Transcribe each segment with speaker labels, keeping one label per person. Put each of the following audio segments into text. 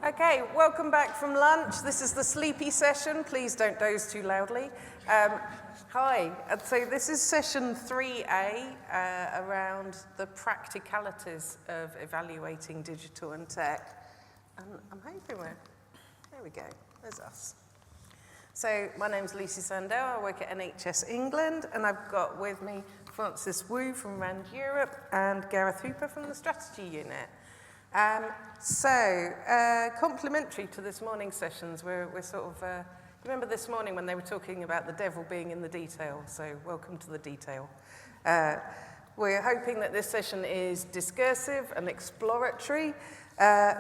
Speaker 1: Okay, welcome back from lunch. This is the sleepy session. Please don't doze too loudly. Hi, so this is session 3A around the practicalities of evaluating digital and tech. And I'm hoping there we go, there's us. So my name's Lucy Sandell, I work at NHS England, and I've got with me Francis Wu from RAND Europe and Gareth Hooper from the Strategy Unit. Complementary to this morning's sessions, we're sort of, remember this morning when they were talking about the devil being in the detail, so welcome to the detail. We're hoping that this session is discursive and exploratory.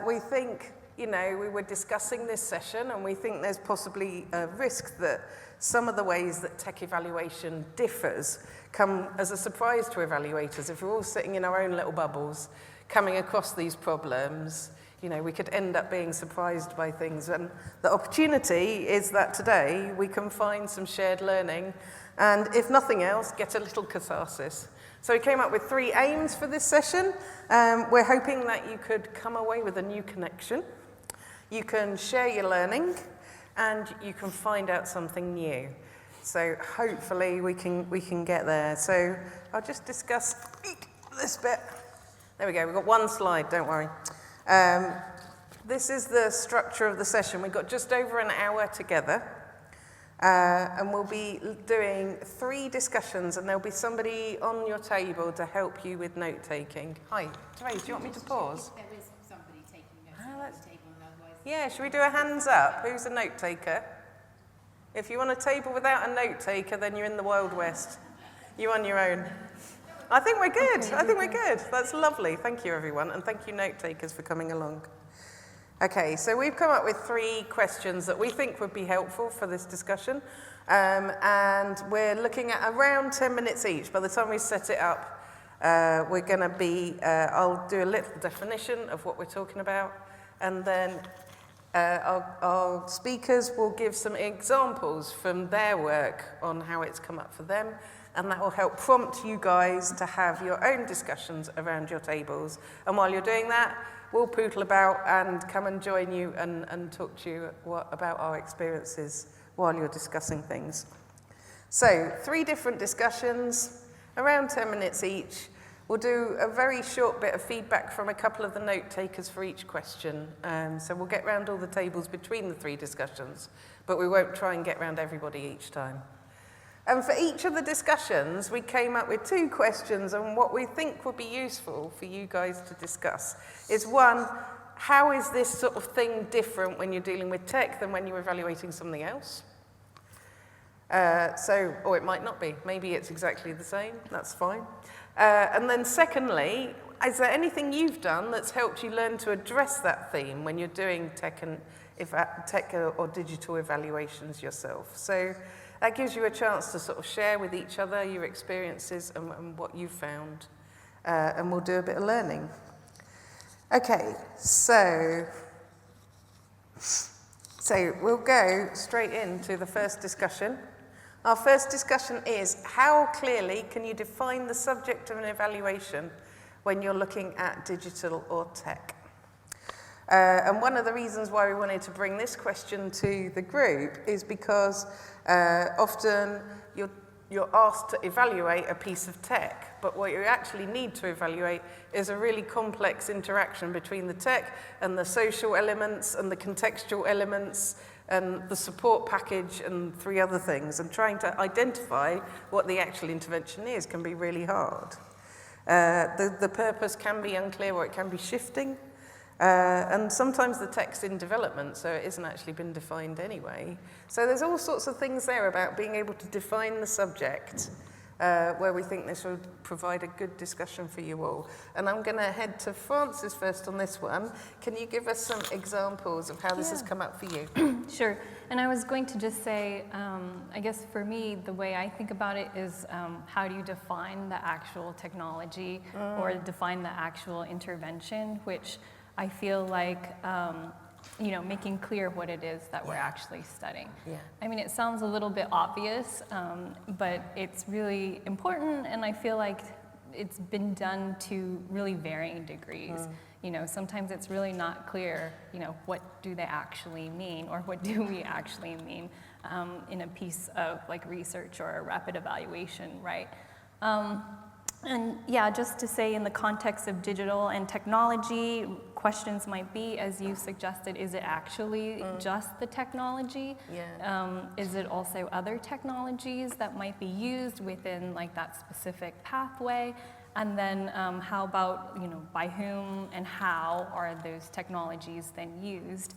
Speaker 1: We think, we were discussing this session and we think there's possibly a risk that some of the ways that tech evaluation differs come as a surprise to evaluators. If we're all sitting in our own little bubbles, coming across these problems, we could end up being surprised by things. And the opportunity is that today we can find some shared learning and, if nothing else, get a little catharsis. So we came up with 3 aims for this session. We're hoping that you could come away with a new connection, you can share your learning, and you can find out something new. So hopefully we can get there. So I'll just discuss this bit. There we go, we've got 1 slide, don't worry. This is the structure of the session. We've got just over an hour together, and we'll be doing 3 discussions, and there'll be somebody on your table to help you with note-taking. Hi, Trace, do you want me to pause?
Speaker 2: There is somebody taking notes at the table, and otherwise...
Speaker 1: Yeah, should we do a hands up? Who's a note-taker? If you want a table without a note-taker, then you're in the Wild West. You're on your own. I think we're good. I think we're good. That's lovely. Thank you, everyone. And thank you, note-takers, for coming along. Okay, so we've come up with 3 questions that we think would be helpful for this discussion. And we're looking at around 10 minutes each. By the time we set it up, we're going to be, I'll do a little definition of what we're talking about. And then our speakers will give some examples from their work on how it's come up for them. And that will help prompt you guys to have your own discussions around your tables. And while you're doing that, we'll poodle about and come and join you and talk to you about our experiences while you're discussing things. So 3 different discussions, around 10 minutes each. We'll do a very short bit of feedback from a couple of the note takers for each question. So we'll get round all the tables between the 3 discussions, but we won't try and get round everybody each time. And for each of the discussions, we came up with 2 questions, and what we think would be useful for you guys to discuss is 1, how is this sort of thing different when you're dealing with tech than when you're evaluating something else? Or it might not be. Maybe it's exactly the same. That's fine. And then secondly, is there anything you've done that's helped you learn to address that theme when you're doing tech or digital evaluations yourself? So that gives you a chance to sort of share with each other your experiences and what you've found. And we'll do a bit of learning. Okay, so we'll go straight into the first discussion. Our first discussion is, how clearly can you define the subject of an evaluation when you're looking at digital or tech? And one of the reasons why we wanted to bring this question to the group is because often you're asked to evaluate a piece of tech, but what you actually need to evaluate is a really complex interaction between the tech and the social elements and the contextual elements and the support package and 3 other things, and trying to identify what the actual intervention is can be really hard. The purpose can be unclear, or it can be shifting. And sometimes the tech's in development, so it isn't actually been defined anyway. So there's all sorts of things there about being able to define the subject, where we think this will provide a good discussion for you all. And I'm going to head to Francis first on this one. Can you give us some examples of how this has come up for you?
Speaker 3: Sure. And I was going to just say, I guess for me, the way I think about it is how do you define the actual technology or define the actual intervention, which I feel like, making clear what it is that we're actually studying.
Speaker 1: Yeah.
Speaker 3: I mean, it sounds a little bit obvious, but it's really important, and I feel like it's been done to really varying degrees. You know, sometimes it's really not clear, you know, what do they actually mean, or what do we actually mean in a piece of like research or a rapid evaluation, right? And yeah, just to say in the context of digital and technology, questions might be, as you suggested, is it actually just the technology?
Speaker 1: Yeah.
Speaker 3: Is it also other technologies that might be used within like that specific pathway? And then how about, you know, by whom and how are those technologies then used?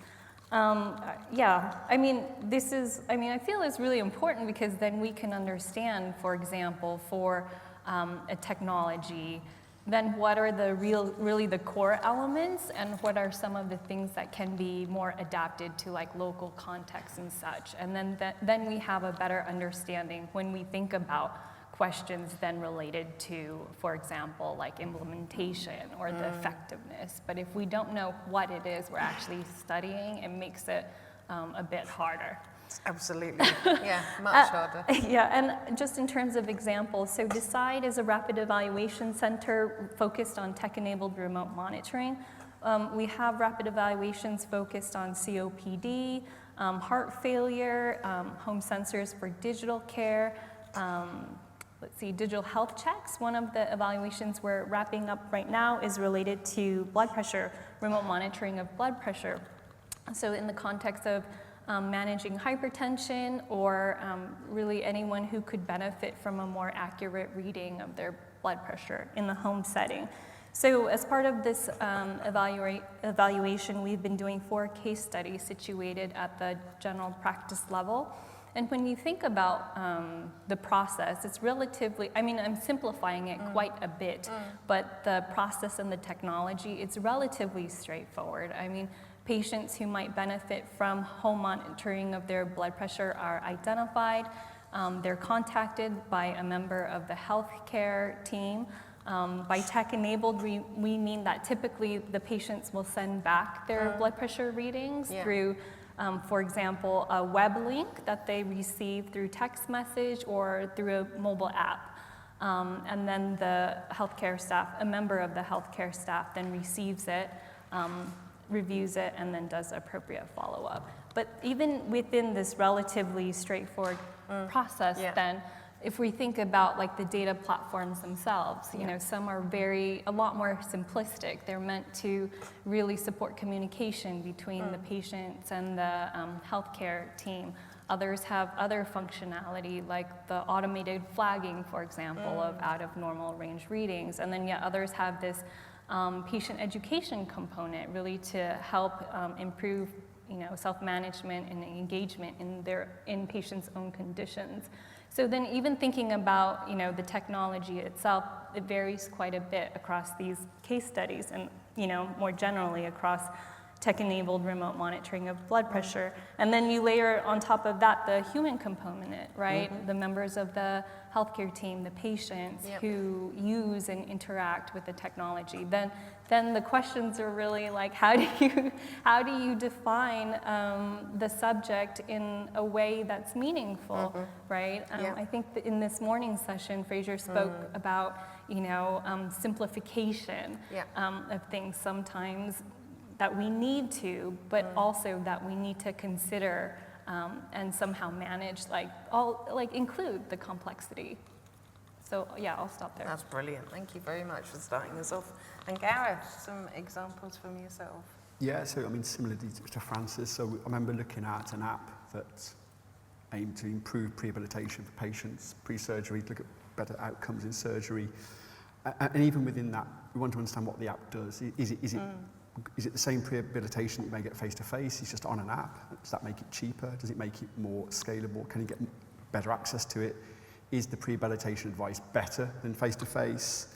Speaker 3: Yeah, I mean, I feel it's really important because then we can understand, for example, for a technology, then what are the really the core elements, and what are some of the things that can be more adapted to like local contexts and such. And then we have a better understanding when we think about questions then related to, for example, like implementation or the effectiveness. But if we don't know what it is we're actually studying, it makes it a bit harder.
Speaker 1: Absolutely, yeah, much harder.
Speaker 3: Yeah, and just in terms of examples, so DECIDE is a rapid evaluation center focused on tech-enabled remote monitoring. We have rapid evaluations focused on COPD, heart failure, home sensors for digital care, digital health checks. One of the evaluations we're wrapping up right now is related to blood pressure, remote monitoring of blood pressure. So in the context of managing hypertension, or really anyone who could benefit from a more accurate reading of their blood pressure in the home setting. So as part of this evaluation, we've been doing 4 case studies situated at the general practice level. And when you think about the process, it's relatively, I mean, I'm simplifying it quite a bit, but the process and the technology, it's relatively straightforward. I mean, patients who might benefit from home monitoring of their blood pressure are identified. They're contacted by a member of the healthcare team. By tech-enabled, we mean that typically the patients will send back their blood pressure readings through, for example, a web link that they receive through text message or through a mobile app. And then the healthcare staff, a member of the healthcare staff then receives it, reviews it, and then does appropriate follow-up. But even within this relatively straightforward process, then, if we think about like the data platforms themselves, you know, some are a lot more simplistic. They're meant to really support communication between the patients and the healthcare team. Others have other functionality, like the automated flagging, for example, of out of normal range readings. And then yet others have this patient education component, really to help improve, you know, self-management and engagement in patients' own conditions. So then even thinking about, you know, the technology itself, it varies quite a bit across these case studies and, you know, more generally across tech-enabled remote monitoring of blood pressure. And then you layer on top of that the human component, right? The members of the healthcare team, the patients who use and interact with the technology. Then the questions are really like, how do you define the subject in a way that's meaningful, right? I think that in this morning's session, Fraser spoke about, you know, simplification of things sometimes that we need to, but also that we need to consider and somehow manage, include the complexity. So yeah, I'll stop there.
Speaker 1: That's brilliant. Thank you very much for starting us off. And Gareth, some examples from yourself.
Speaker 4: Yeah, so I mean, similarly to Francis, so I remember looking at an app that aimed to improve prehabilitation for patients pre-surgery, to look at better outcomes in surgery. And even within that, we want to understand what the app does. Is it the same prehabilitation that you may get face-to-face? It's just on an app. Does that make it cheaper? Does it make it more scalable? Can you get better access to it? Is the prehabilitation advice better than face-to-face?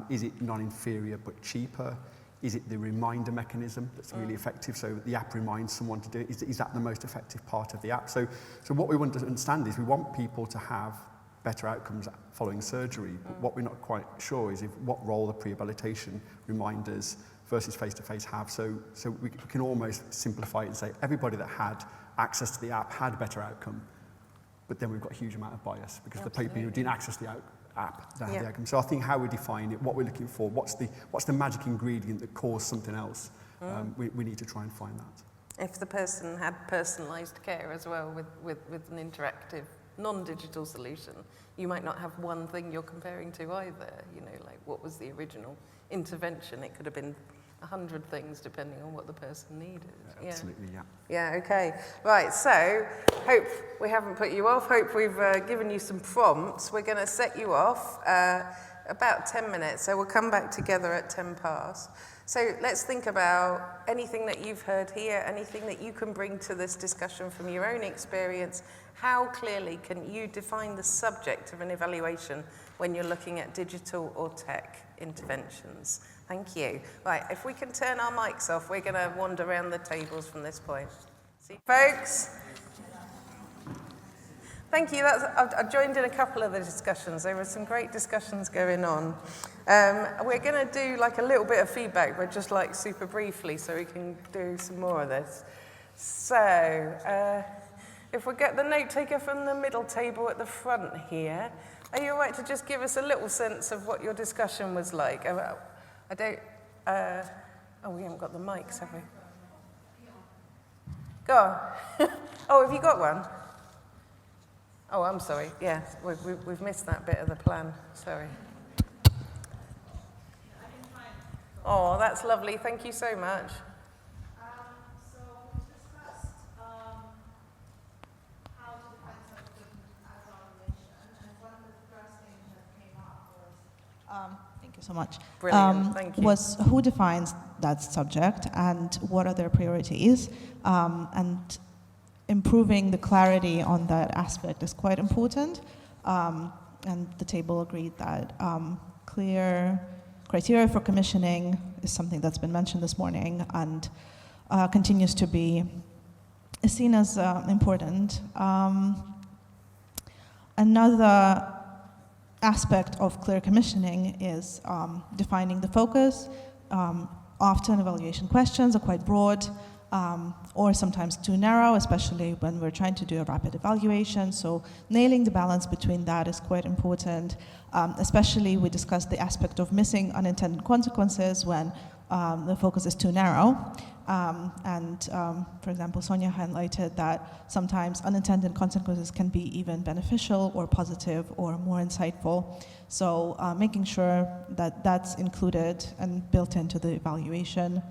Speaker 4: Is it non-inferior but cheaper? Is it the reminder mechanism that's really effective? So the app reminds someone to do it. Is that the most effective part of the app? So what we want to understand is we want people to have better outcomes following surgery. But what we're not quite sure is what role the prehabilitation reminders versus face-to-face have. So we can almost simplify it and say everybody that had access to the app had a better outcome, but then we've got a huge amount of bias because the people who didn't access the app that had the outcome. So I think how we define it, what we're looking for, what's the magic ingredient that caused something else, we need to try and find that. If
Speaker 1: the person had personalised care as well with an interactive, non-digital solution, you might not have one thing you're comparing to either. You know, like what was the original intervention? It could have been 100 things depending on what the person needed.
Speaker 4: Absolutely, yeah.
Speaker 1: Yeah, okay. Right, so hope we haven't put you off. Hope we've given you some prompts. We're going to set you off about 10 minutes, so we'll come back together at 10 past. So let's think about anything that you've heard here, anything that you can bring to this discussion from your own experience. How clearly can you define the subject of an evaluation when you're looking at digital or tech interventions? Thank you. Right, if we can turn our mics off, we're going to wander around the tables from this point. See, folks? Thank you. I joined in a couple of the discussions. There were some great discussions going on. We're going to do like a little bit of feedback, but just like super briefly so we can do some more of this. So, if we get the note taker from the middle table at the front here, are you all right to just give us a little sense of what your discussion was like? I don't, oh, we haven't got the mics, have we? Go on. Oh, have you got one? Oh, I'm sorry. Yeah, we've missed that bit of the plan. Sorry. Oh, that's lovely. Thank you so much.
Speaker 5: So we discussed how to define something as evaluation, and one of the first things that came up was, thank you so much.
Speaker 1: Brilliant. Thank you.
Speaker 5: Was who defines that subject and what are their priorities, and improving the clarity on that aspect is quite important. And the table agreed that clear criteria for commissioning is something that's been mentioned this morning and continues to be seen as important. Another aspect of clear commissioning is defining the focus. Often evaluation questions are quite broad, or sometimes too narrow, especially when we're trying to do a rapid evaluation. So nailing the balance between that is quite important. Especially we discussed the aspect of missing unintended consequences when the focus is too narrow. For example, Sonia highlighted that sometimes unintended consequences can be even beneficial or positive or more insightful. So making sure that that's included and built into the evaluation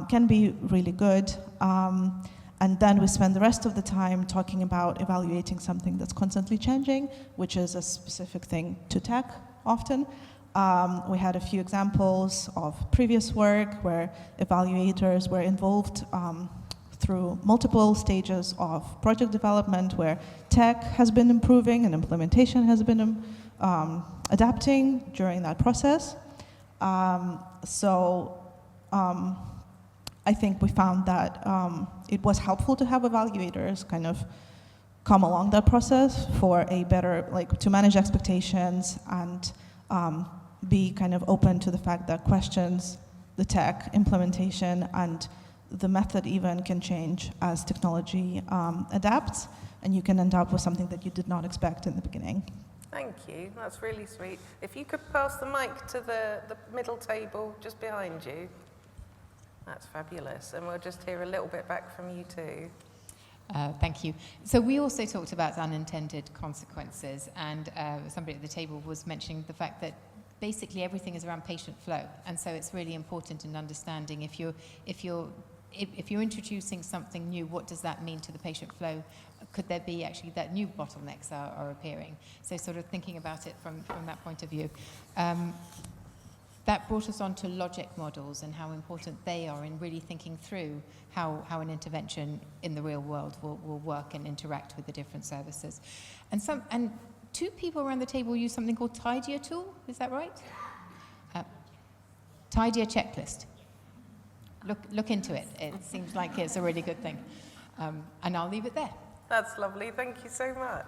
Speaker 5: can be really good. And then we spend the rest of the time talking about evaluating something that's constantly changing, which is a specific thing to tech often. We had a few examples of previous work where evaluators were involved through multiple stages of project development where tech has been improving and implementation has been adapting during that process. I think we found that it was helpful to have evaluators kind of come along that process for a better, to manage expectations and be kind of open to the fact that questions, the tech, implementation, and the method even can change as technology adapts, and you can end up with something that you did not expect in the beginning.
Speaker 1: Thank you. That's really sweet. If you could pass the mic to the middle table just behind you. That's fabulous. And we'll just hear a little bit back from you too.
Speaker 2: Thank you. So we also talked about unintended consequences, and somebody at the table was mentioning the fact that basically everything is around patient flow, and so it's really important in understanding if you're introducing something new, what does that mean to the patient flow? Could there be actually that new bottlenecks are appearing? So sort of thinking about it from that point of view. That brought us on to logic models and how important they are in really thinking through how an intervention in the real world will work and interact with the different services. And two people around the table use something called Tidier tool, is that right? Tidier checklist. Look into it. It seems like it's a really good thing. And I'll leave it there.
Speaker 1: That's lovely. Thank you so much.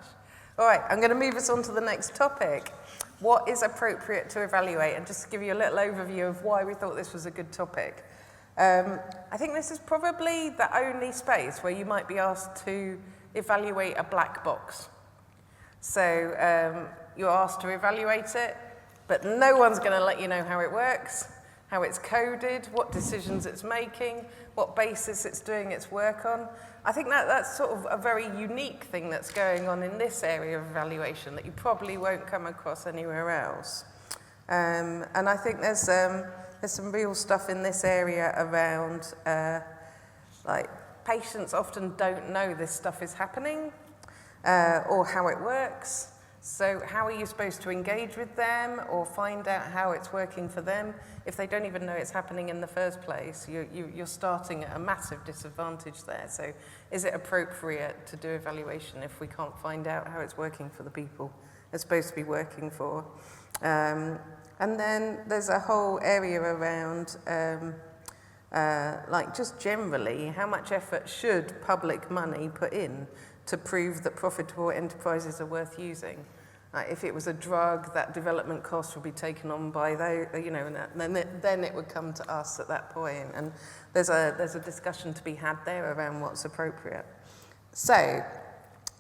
Speaker 1: All right, I'm going to move us on to the next topic. What is appropriate to evaluate? And just to give you a little overview of why we thought this was a good topic. I think this is probably the only space where you might be asked to evaluate a black box. So you're asked to evaluate it, but no one's going to let you know how it works, how it's coded, what decisions it's making, what basis it's doing its work on. I think that's sort of a very unique thing that's going on in this area of evaluation that you probably won't come across anywhere else. And I think there's some real stuff in this area around, like, patients often don't know this stuff is happening or how it works. So how are you supposed to engage with them or find out how it's working for them if they don't even know it's happening in the first place? You're starting at a massive disadvantage there. So is it appropriate to do evaluation if we can't find out how it's working for the people it's supposed to be working for? And then there's a whole area around like just generally, how much effort should public money put in to prove that profitable enterprises are worth using? If it was a drug, that development cost would be taken on by those, you know, and then it would come to us at that point. And there's a discussion to be had there around what's appropriate. So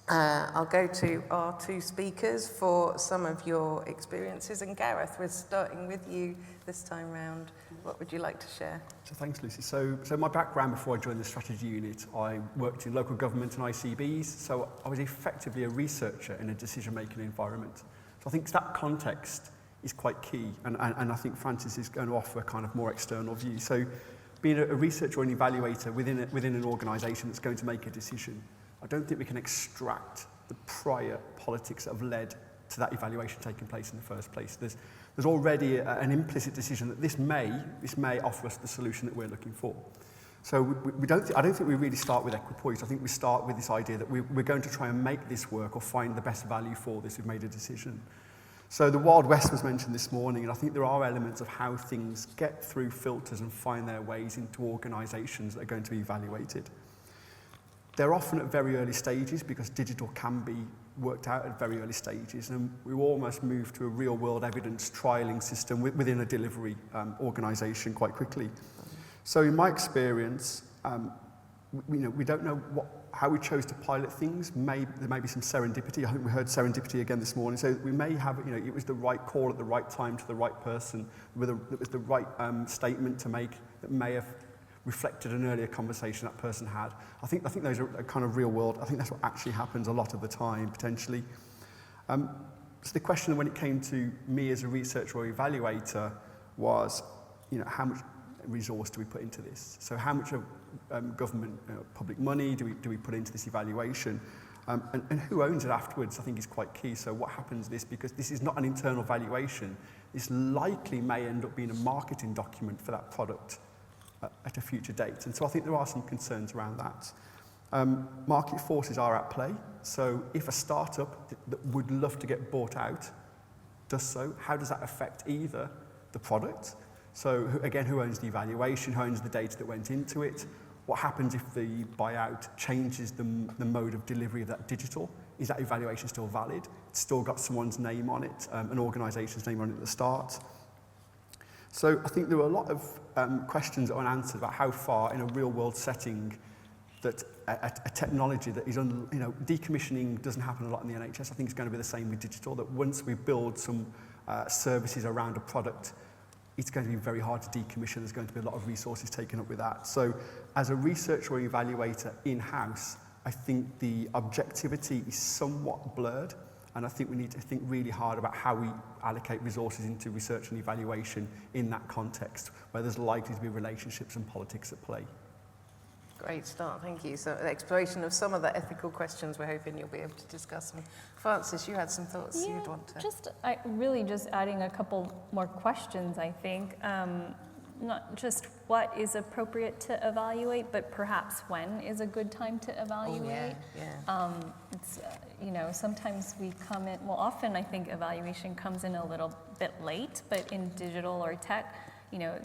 Speaker 1: I'll go to our two speakers for some of your experiences. And Gareth, we're starting with you this time round. What would you like to share?
Speaker 4: So thanks, Lucy. So my background before I joined the strategy unit, I worked in local government and ICBs. So I was effectively a researcher in a decision-making environment. So I think that context is quite key. And I think Francis is going to offer a kind of more external view. So being a researcher or an evaluator within an organisation that's going to make a decision, I don't think we can extract the prior politics that have led to that evaluation taking place in the first place. There's already an implicit decision that this may offer us the solution that we're looking for. So I don't think we really start with equipoise. I think we start with this idea that we're going to try and make this work or find the best value for this. We've made a decision. So the Wild West was mentioned this morning, and I think there are elements of how things get through filters and find their ways into organisations that are going to be evaluated. They're often at very early stages because digital can be worked out at very early stages, and we almost move to a real-world evidence trialling system within a delivery organisation quite quickly. So in my experience, we don't know how we chose to pilot things. There may be some serendipity. I think we heard serendipity again this morning. So we may have, it was the right call at the right time to the right person, it was the right statement to make that may have reflected an earlier conversation that person had. I think those are kind of real world. I think that's what actually happens a lot of the time, potentially. So the question when it came to me as a researcher or evaluator was, how much resource do we put into this? So how much of government public money do we put into this evaluation? And who owns it afterwards, I think, is quite key. So what happens because this is not an internal valuation, this likely may end up being a marketing document for that product at a future date. And so I think there are some concerns around that. Market forces are at play. So if a startup that would love to get bought out does so, how does that affect either the product? So again, who owns the evaluation? Who owns the data that went into it? What happens if the buyout changes the mode of delivery of that digital? Is that evaluation still valid? It's still got someone's name on it, an organisation's name on it at the start. So I think there were a lot of questions that were unanswered about how far in a real-world setting that a technology that is, decommissioning doesn't happen a lot in the NHS. I think it's going to be the same with digital, that once we build some services around a product, it's going to be very hard to decommission. There's going to be a lot of resources taken up with that. So as a researcher or evaluator in-house, I think the objectivity is somewhat blurred. And I think we need to think really hard about how we allocate resources into research and evaluation in that context, where there's likely to be relationships and politics at play.
Speaker 1: Great start, thank you. So the exploration of some of the ethical questions we're hoping you'll be able to discuss. And Francis, you had some thoughts you'd want to...
Speaker 3: just adding a couple more questions, I think. Not just what is appropriate to evaluate, but perhaps when is a good time to evaluate. It's, sometimes we come in, often I think evaluation comes in a little bit late, but in digital or tech,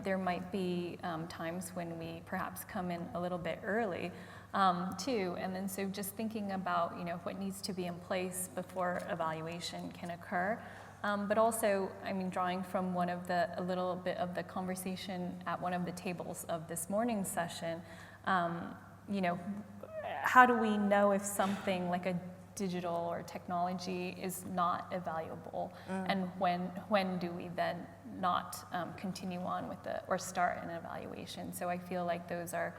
Speaker 3: there might be times when we perhaps come in a little bit early too. And then so just thinking about, what needs to be in place before evaluation can occur. But also, drawing from a little bit of the conversation at one of the tables of this morning's session, how do we know if something like a digital or technology is not evaluable, and when do we then not continue on with or start an evaluation? So I feel like those are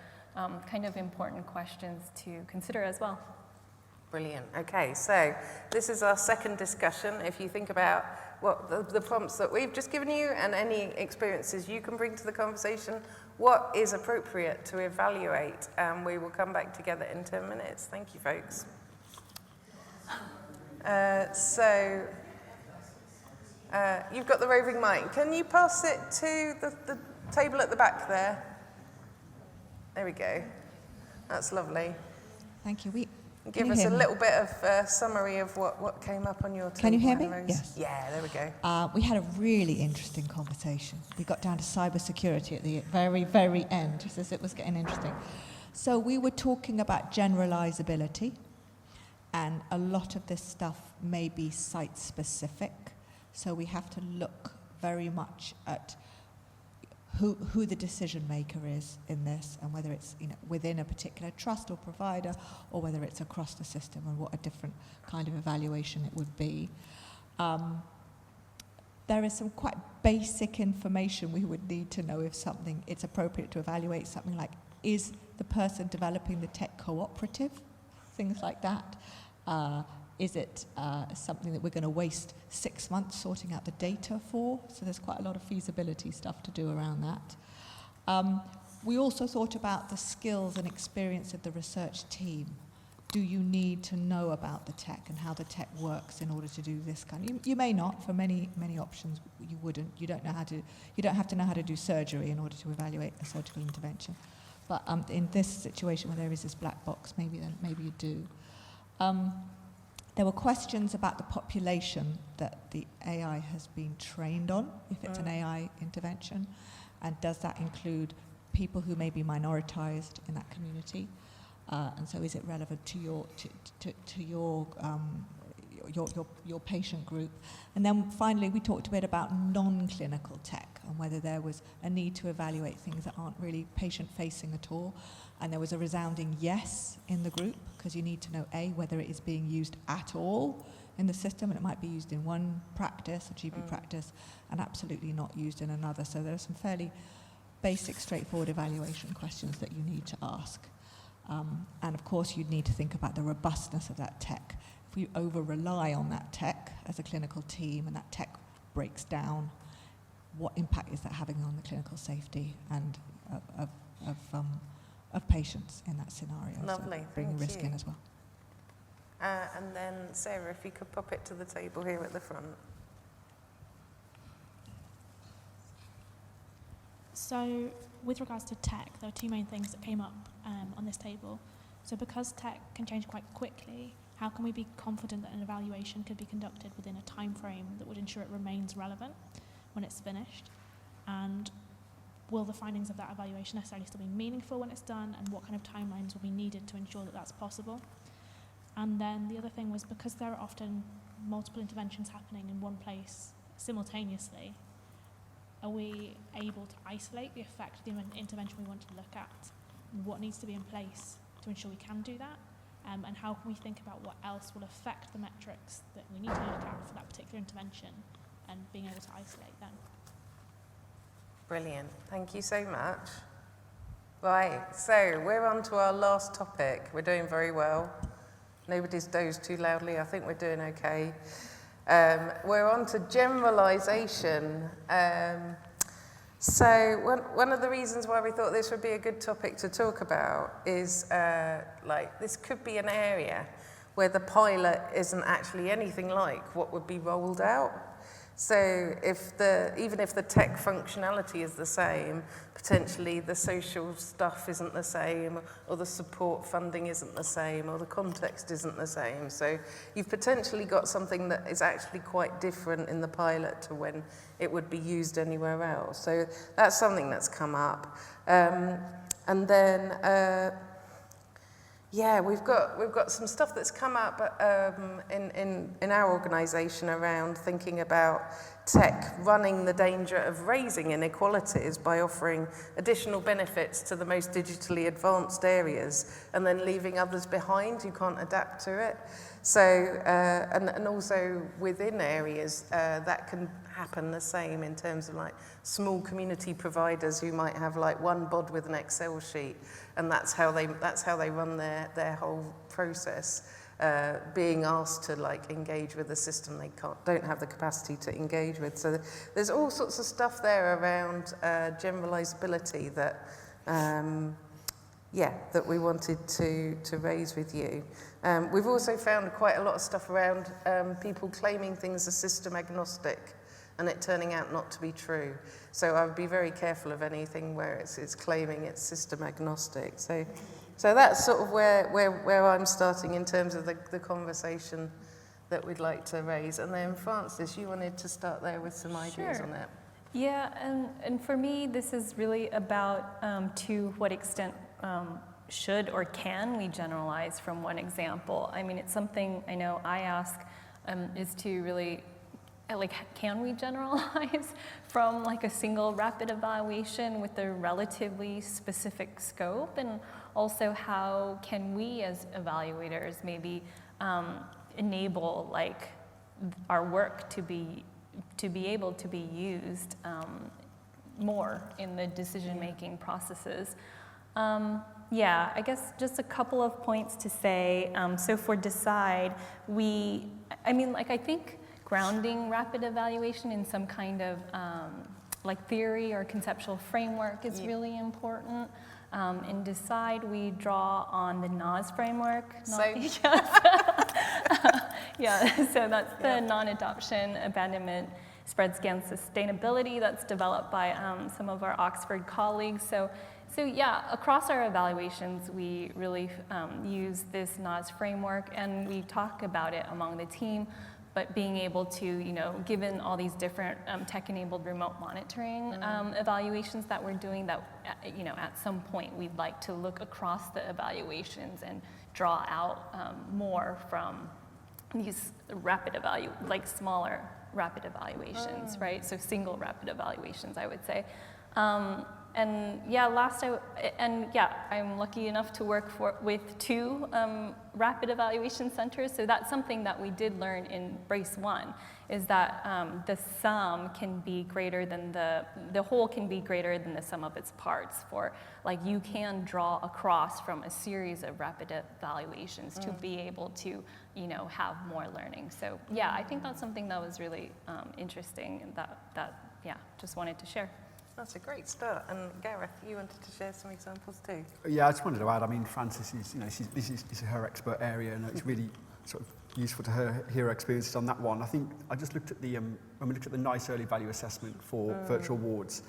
Speaker 3: kind of important questions to consider as well.
Speaker 1: Brilliant. Okay, so this is our second discussion. If you think about what the prompts that we've just given you and any experiences you can bring to the conversation, what is appropriate to evaluate? We will come back together in 10 minutes. Thank you, folks. You've got the roving mic. Can you pass it to the table at the back there? There we go. That's lovely.
Speaker 6: Thank you.
Speaker 1: Give us a little bit of summary of what came up on your table.
Speaker 6: Can you hear me? Yes.
Speaker 1: Yeah, there we go.
Speaker 6: We had a really interesting conversation. We got down to cybersecurity at the very, very end, just as it was getting interesting. So we were talking about generalizability, and a lot of this stuff may be site-specific. So we have to look very much at who the decision maker is in this, and whether it's within a particular trust or provider, or whether it's across the system, and what a different kind of evaluation it would be. There is some quite basic information we would need to know if it's appropriate to evaluate something like, is the person developing the tech cooperative? Things like that. Is it something that we're going to waste 6 months sorting out the data for? So there's quite a lot of feasibility stuff to do around that. We also thought about the skills and experience of the research team. Do you need to know about the tech and how the tech works in order to do this kind? You may not. For many options, you wouldn't. You don't have to know how to do surgery in order to evaluate a surgical intervention. But in this situation where there is this black box, maybe you do. There were questions about the population that the AI has been trained on, if it's an AI intervention, and does that include people who may be minoritized in that community? And so is it relevant to your patient group? And then finally, we talked a bit about non-clinical tech and whether there was a need to evaluate things that aren't really patient-facing at all. And there was a resounding yes in the group, because you need to know, A, whether it is being used at all in the system, and it might be used in one practice, a GP practice, and absolutely not used in another. So there are some fairly basic, straightforward evaluation questions that you need to ask. And of course, you'd need to think about the robustness of that tech. If we over-rely on that tech as a clinical team and that tech breaks down, what impact is that having on the clinical safety and of patients in that scenario?
Speaker 1: Lovely,
Speaker 6: so bringing
Speaker 1: thank
Speaker 6: risk
Speaker 1: you.
Speaker 6: in as well.
Speaker 1: And then Sarah, if you could pop it to the table here at the front.
Speaker 7: So with regards to tech, there are two main things that came up on this table. So because tech can change quite quickly, how can we be confident that an evaluation could be conducted within a time frame that would ensure it remains relevant when it's finished? And will the findings of that evaluation necessarily still be meaningful when it's done, and what kind of timelines will be needed to ensure that that's possible? And then the other thing was, because there are often multiple interventions happening in one place simultaneously, are we able to isolate the effect of the intervention we want to look at? And what needs to be in place to ensure we can do that? And how can we think about what else will affect the metrics that we need to look at for that particular intervention, and being able to isolate them?
Speaker 1: Brilliant. Thank you so much. Right, so we're on to our last topic. We're doing very well. Nobody's dozed too loudly. I think we're doing okay. We're on to generalisation. So one of the reasons why we thought this would be a good topic to talk about is this could be an area where the pilot isn't actually anything like what would be rolled out. So even if the tech functionality is the same, potentially the social stuff isn't the same, or the support funding isn't the same, or the context isn't the same. So you've potentially got something that is actually quite different in the pilot to when it would be used anywhere else. So that's something that's come up. And then we've got some stuff that's come up in our organisation around thinking about tech running the danger of raising inequalities by offering additional benefits to the most digitally advanced areas and then leaving others behind who can't adapt to it. So, and also within areas, that can happen the same in terms of like small community providers who might have like one bod with an Excel sheet, and that's how they run their whole process. Being asked to like engage with a system they don't have the capacity to engage with. So there's all sorts of stuff there around generalizability that that we wanted to raise with you. We've also found quite a lot of stuff around people claiming things are system agnostic and it turning out not to be true. So I would be very careful of anything where it's claiming it's system agnostic. So that's sort of where I'm starting in terms of the conversation that we'd like to raise. And then Frances, you wanted to start there with some ideas on that.
Speaker 3: Yeah, and for me, this is really about to what extent should or can we generalize from one example. I mean, it's something I know I ask is to really, like, can we generalize from like a single rapid evaluation with a relatively specific scope? And also, how can we as evaluators maybe enable like our work to be able to be used more in the decision-making processes? I guess just a couple of points to say. So for DECIDE, I think grounding rapid evaluation in some kind of like theory or conceptual framework is really important. In DECIDE, we draw on the NAS framework. So that's the non-adoption, abandonment, spread scan sustainability that's developed by some of our Oxford colleagues. So across our evaluations, we really use this NAS framework, and we talk about it among the team. But being able to, given all these different tech-enabled remote monitoring evaluations that we're doing, that, at some point we'd like to look across the evaluations and draw out more from these smaller rapid evaluations, right? So single rapid evaluations, I would say. I'm lucky enough to work with two rapid evaluation centers. So that's something that we did learn in Brace 1, is that the sum can be greater than the whole can be greater than the sum of its parts. For like, you can draw across from a series of rapid evaluations to be able to, have more learning. So I think that's something that was really interesting, and that just wanted to share.
Speaker 1: That's a great start. And Gareth, you wanted to share some examples too?
Speaker 4: Yeah, I just wanted to add, Frances is, this is her expert area, and it's really sort of useful to hear her experiences on that one. I think I just looked at when we looked at the NICE early value assessment for virtual wards,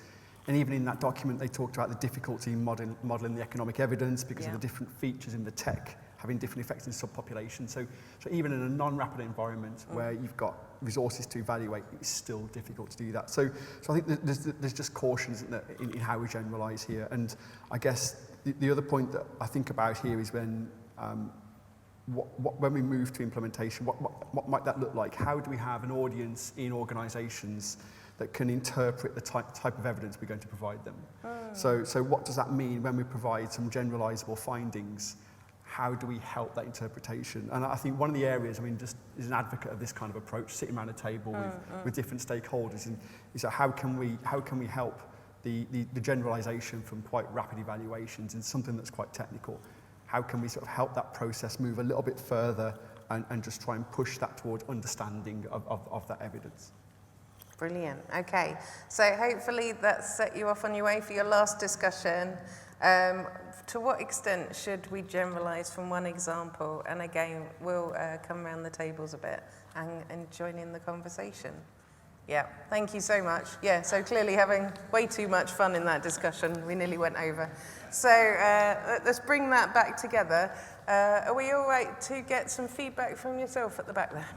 Speaker 4: and even in that document they talked about the difficulty in modelling the economic evidence because of the different features in the tech having different effects in subpopulation. So even in a non-rapid environment where you've got resources to evaluate, it's still difficult to do that. So I think there's just cautions in how we generalise here. And I guess the other point that I think about here is when we move to implementation, what might that look like? How do we have an audience in organisations that can interpret the type of evidence we're going to provide them? So what does that mean when we provide some generalisable findings? How do we help that interpretation? And I think one of the areas, just as an advocate of this kind of approach, sitting around a table with different stakeholders, is how can we help the generalisation from quite rapid evaluations in something that's quite technical? How can we sort of help that process move a little bit further and just try and push that towards understanding of that evidence?
Speaker 1: Brilliant. Okay, so hopefully that's set you off on your way for your last discussion. To what extent should we generalise from one example? And again, we'll come around the tables a bit and join in the conversation. Yeah, thank you so much. Yeah, so clearly having way too much fun in that discussion. We nearly went over. So let's bring that back together. Are we all right to get some feedback from yourself at the back there?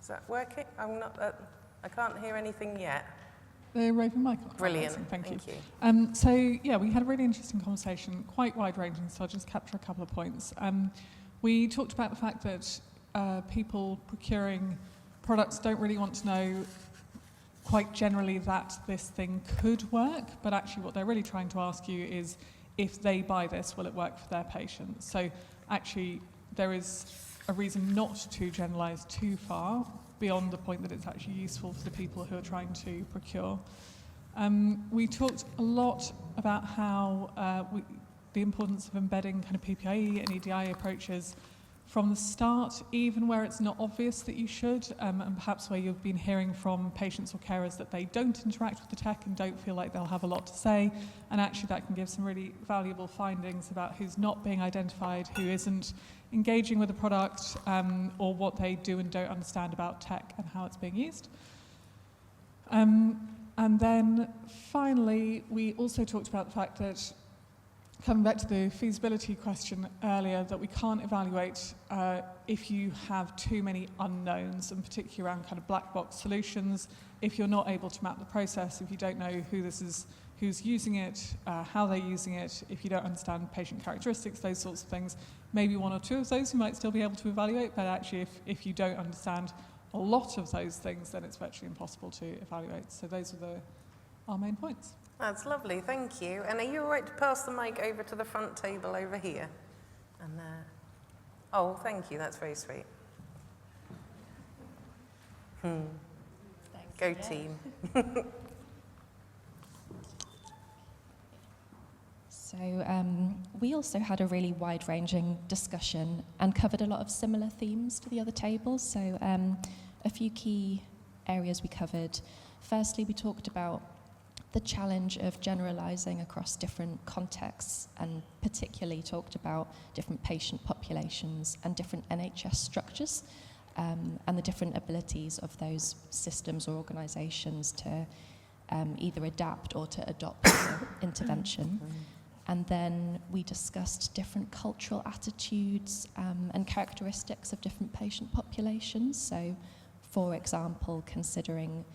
Speaker 1: Is that working? I can't hear anything yet.
Speaker 8: The roving mic.
Speaker 1: Brilliant.
Speaker 8: Thank you. We had a really interesting conversation, quite wide-ranging, so I'll just capture a couple of points. We talked about the fact that people procuring products don't really want to know quite generally that this thing could work, but actually what they're really trying to ask you is, if they buy this, will it work for their patients? So actually there is a reason not to generalize too far beyond the point that it's actually useful for the people who are trying to procure. We talked a lot about how the importance of embedding kind of PPIE and EDI approaches from the start, even where it's not obvious that you should, and perhaps where you've been hearing from patients or carers that they don't interact with the tech and don't feel like they'll have a lot to say, and actually that can give some really valuable findings about who's not being identified, who isn't engaging with the product, or what they do and don't understand about tech and how it's being used. And then finally, we also talked about the fact that, coming back to the feasibility question earlier, that we can't evaluate if you have too many unknowns, and particularly around kind of black box solutions. If you're not able to map the process, if you don't know who's using it, how they're using it, if you don't understand patient characteristics, those sorts of things, maybe one or two of those you might still be able to evaluate, but actually if you don't understand a lot of those things, then it's virtually impossible to evaluate. So those are our main points.
Speaker 1: That's lovely, thank you. And are you all right to pass the mic over to the front table over here? And oh, thank you, that's very sweet. Go team.
Speaker 9: So we also had a really wide-ranging discussion and covered a lot of similar themes to the other tables. So a few key areas we covered. Firstly, we talked about the challenge of generalizing across different contexts, and particularly talked about different patient populations and different NHS structures, and the different abilities of those systems or organizations to either adapt or to adopt intervention. And then we discussed different cultural attitudes and characteristics of different patient populations. So, for example, considering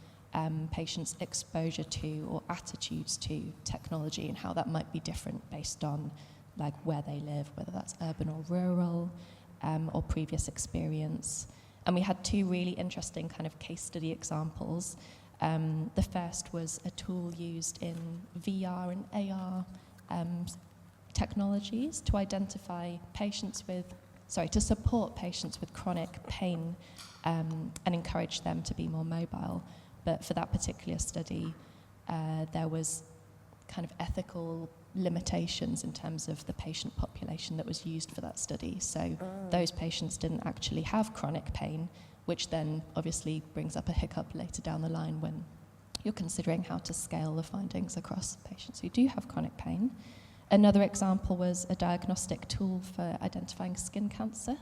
Speaker 9: patients' exposure to or attitudes to technology and how that might be different based on like where they live, whether that's urban or rural, or previous experience. And we had two really interesting kind of case study examples. The first was a tool used in VR and AR technologies to identify patients to support patients with chronic pain and encourage them to be more mobile. But for that particular study, there was kind of ethical limitations in terms of the patient population that was used for that study. So those patients didn't actually have chronic pain, which then obviously brings up a hiccup later down the line when you're considering how to scale the findings across patients who do have chronic pain. Another example was a diagnostic tool for identifying skin cancer.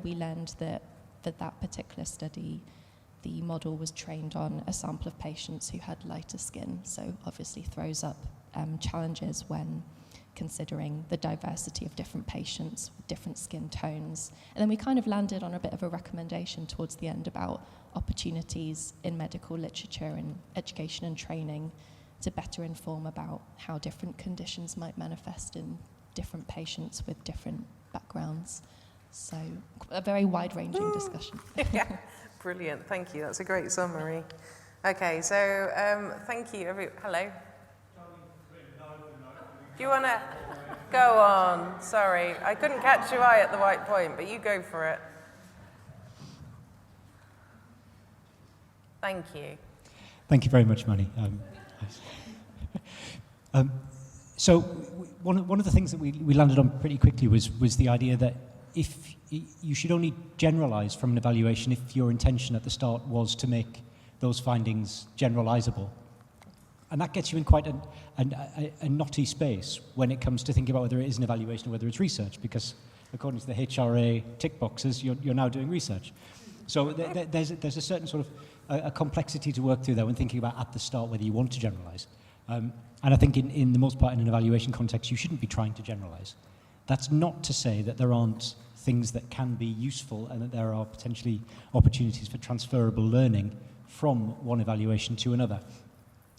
Speaker 9: We learned that for that particular study, the model was trained on a sample of patients who had lighter skin, so obviously throws up challenges when considering the diversity of different patients with different skin tones. And then we kind of landed on a bit of a recommendation towards the end about opportunities in medical literature and education and training to better inform about how different conditions might manifest in different patients with different backgrounds. So a very wide-ranging discussion.
Speaker 1: Yeah, brilliant. Thank you. That's a great summary. Okay, so thank you. Hello. Do you want to go on? Sorry, I couldn't catch your eye at the right point, but you go for it. Thank you.
Speaker 10: Thank you very much, Manny. So one of the things that we landed on pretty quickly was the idea that if you should only generalize from an evaluation if your intention at the start was to make those findings generalizable. And that gets you in quite a knotty space when it comes to thinking about whether it is an evaluation or whether it's research, because according to the HRA tick boxes, you're now doing research. So there's a certain sort of a complexity to work through there when thinking about at the start whether you want to generalize. And I think in the most part in an evaluation context, you shouldn't be trying to generalize. That's not to say that there aren't things that can be useful and that there are potentially opportunities for transferable learning from one evaluation to another.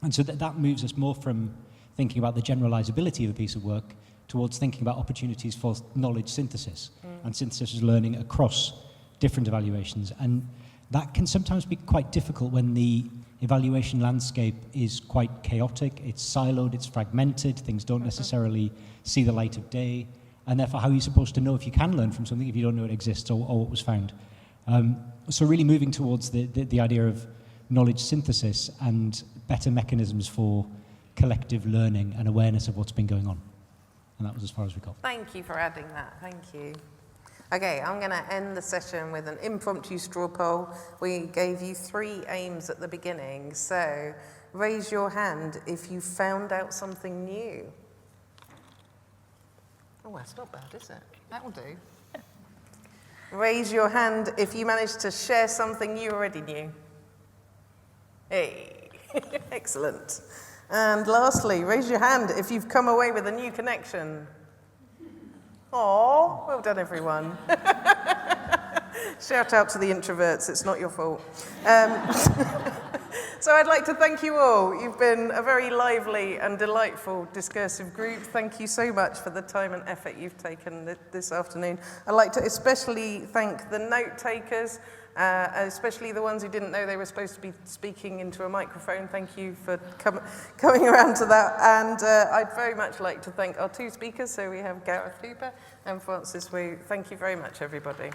Speaker 10: And so that moves us more from thinking about the generalizability of a piece of work towards thinking about opportunities for knowledge synthesis and synthesis learning across different evaluations. And that can sometimes be quite difficult when the evaluation landscape is quite chaotic, it's siloed, it's fragmented, things don't necessarily see the light of day, and therefore how are you supposed to know if you can learn from something if you don't know it exists or what was found? So really moving towards the idea of knowledge synthesis and better mechanisms for collective learning and awareness of what's been going on. And that was as far as we got.
Speaker 1: Thank you for adding that. Thank you. Okay, I'm going to end the session with an impromptu straw poll. We gave you 3 aims at the beginning, so raise your hand if you found out something new. Oh, that's not bad, is it? That will do. Raise your hand if you managed to share something you already knew. Hey, excellent. And lastly, raise your hand if you've come away with a new connection. Oh, well done, everyone. Shout out to the introverts, it's not your fault. So I'd like to thank you all. You've been a very lively and delightful discursive group. Thank you so much for the time and effort you've taken this afternoon. I'd like to especially thank the note takers, especially the ones who didn't know they were supposed to be speaking into a microphone. Thank you for coming around to that. And I'd very much like to thank our 2 speakers. So we have Gareth Hooper and Francis Wu. Thank you very much, everybody.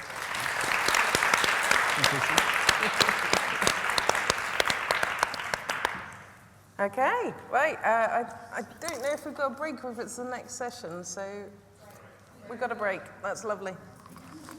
Speaker 1: Okay, right. I don't know if we've got a break or if it's the next session. So we've got a break. That's lovely.